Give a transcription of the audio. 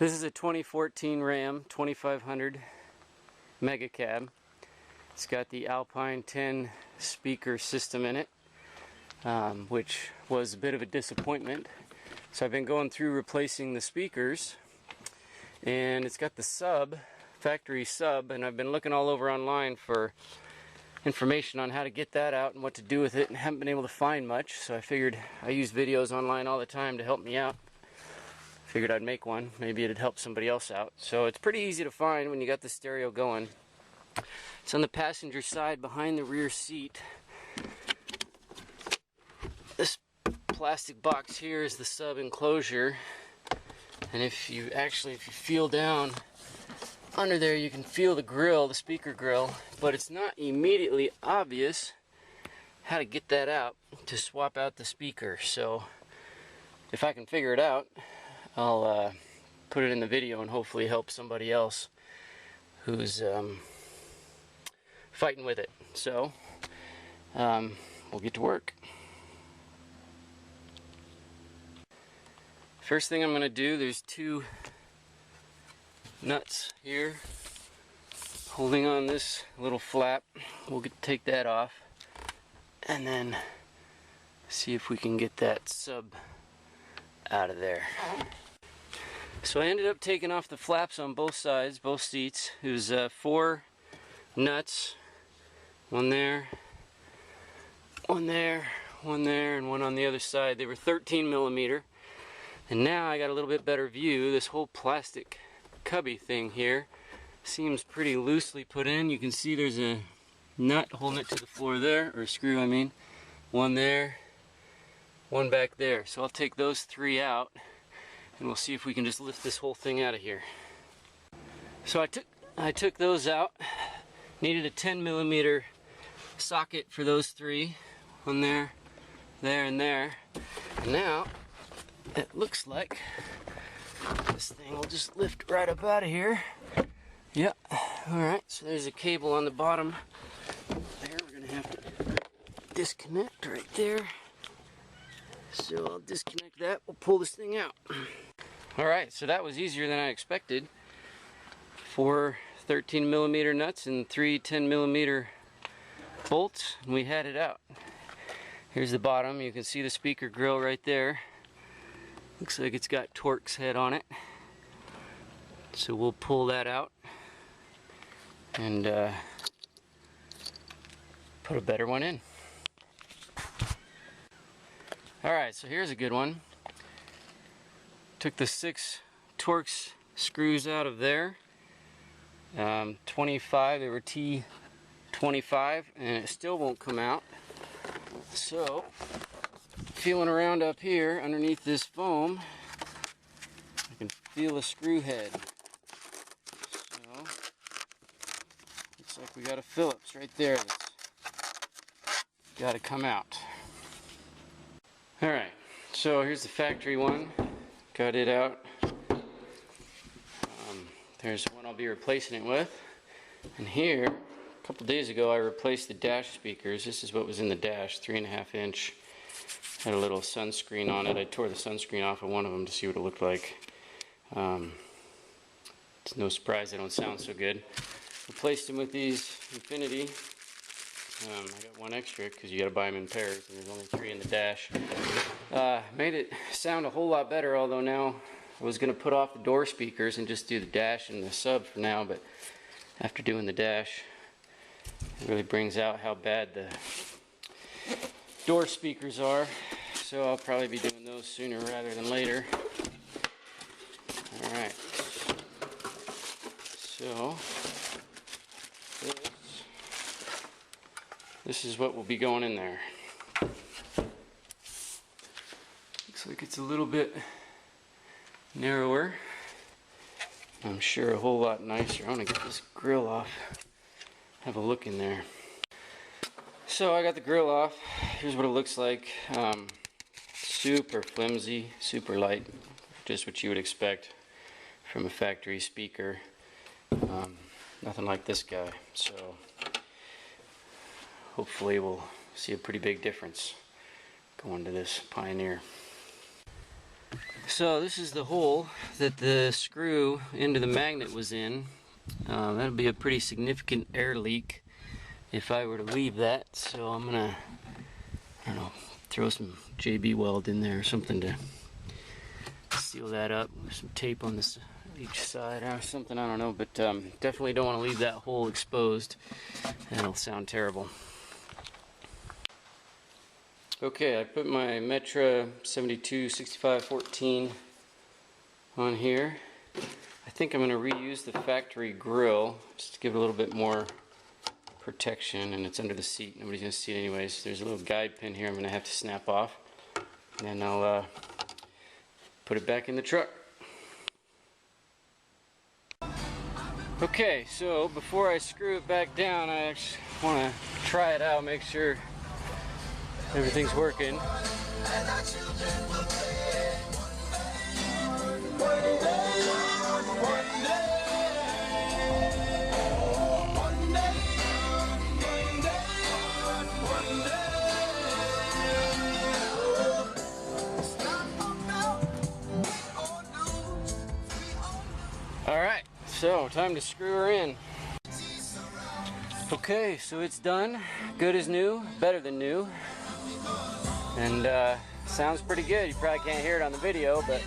This is a 2014 Ram 2500 Mega Cab. It's got the Alpine 10 speaker system in it, which was a bit of a disappointment. So I've been going through replacing the speakers, and it's got the sub, factory sub, and I've been looking all over online for information on how to get that out and what to do with it, and haven't been able to find much. So I figured, I use videos online all the time to help me out. Figured I'd make one. Maybe it'd help somebody else out. So it's pretty easy to find when you got the stereo going. It's on the passenger side behind the rear seat. This plastic box here is the sub enclosure, and if you feel down under there, you can feel the grill, the speaker grill, but it's not immediately obvious how to get that out to swap out the speaker. So if I can figure it out, I'll put it in the video and hopefully help somebody else who's fighting with it. So we'll get to work. First thing I'm going to do, there's two nuts here holding on this little flap. We'll take that off and then see if we can get that sub out of there. So I ended up taking off the flaps on both sides, both seats. It was 4 nuts, one there, one there, one there, and one on the other side. They were 13 millimeter. And now I got a little bit better view. This whole plastic cubby thing here seems pretty loosely put in. You can see there's a nut holding it to the floor there, or a screw I mean. One there, one back there. So I'll take those 3 out, and we'll see if we can just lift this whole thing out of here. So I took those out. Needed a 10 millimeter socket for those 3. One there, there, and there. And now it looks like this thing will just lift right up out of here. Yep. Alright, so there's a cable on the bottom there. We're going to have to disconnect right there. So I'll disconnect that. We'll pull this thing out. Alright, so that was easier than I expected. 4 13 millimeter nuts and 3 10 millimeter bolts, and we had it out. Here's the bottom. You can see the speaker grill right there. Looks like it's got Torque's head on it. So we'll pull that out and put a better one in. Alright, so here's a good one. Took the 6 Torque's screws out of there. 25, they were T25, and it still won't come out. So, feeling around up here underneath this foam, I can feel a screw head. So, looks like we got a Phillips right there that's got to come out. Alright, so here's the factory one. Got it out. There's one I'll be replacing it with. And here, a couple days ago, I replaced the dash speakers. This is what was in the dash, 3.5 inch. Had a little sunscreen on it. I tore the sunscreen off of one of them to see what it looked like. It's no surprise they don't sound so good. Replaced them with these Infinity. I got one extra because you got to buy them in pairs, and there's only 3 in the dash. Made it sound a whole lot better, although now I was going to put off the door speakers and just do the dash and the sub for now, but after doing the dash, it really brings out how bad the door speakers are. So I'll probably be doing those sooner rather than later. Alright. So, this is what will be going in there. Looks like it's a little bit narrower. I'm sure a whole lot nicer. I want to get this grill off. Have a look in there. So I got the grill off. Here's what it looks like. Super flimsy, super light. Just what you would expect from a factory speaker. Nothing like this guy. So hopefully we'll see a pretty big difference going to this Pioneer. So this is the hole that the screw into the magnet was in. That'll be a pretty significant air leak if I were to leave that. So I'm gonna, I don't know, throw some JB weld in there or something to seal that up. Some tape on this each side or something, I don't know, but definitely don't want to leave that hole exposed. That'll sound terrible. Okay, I put my Metra 726514 on here. I think I'm going to reuse the factory grill just to give it a little bit more protection, and it's under the seat. Nobody's going to see it anyways. There's a little guide pin here I'm going to have to snap off, and then I'll put it back in the truck. Okay, so before I screw it back down, I actually want to try it out, make sure everything's working. Alright, so time to screw her in. Okay, so it's done. Good as new, better than new. And sounds pretty good. You probably can't hear it on the video, but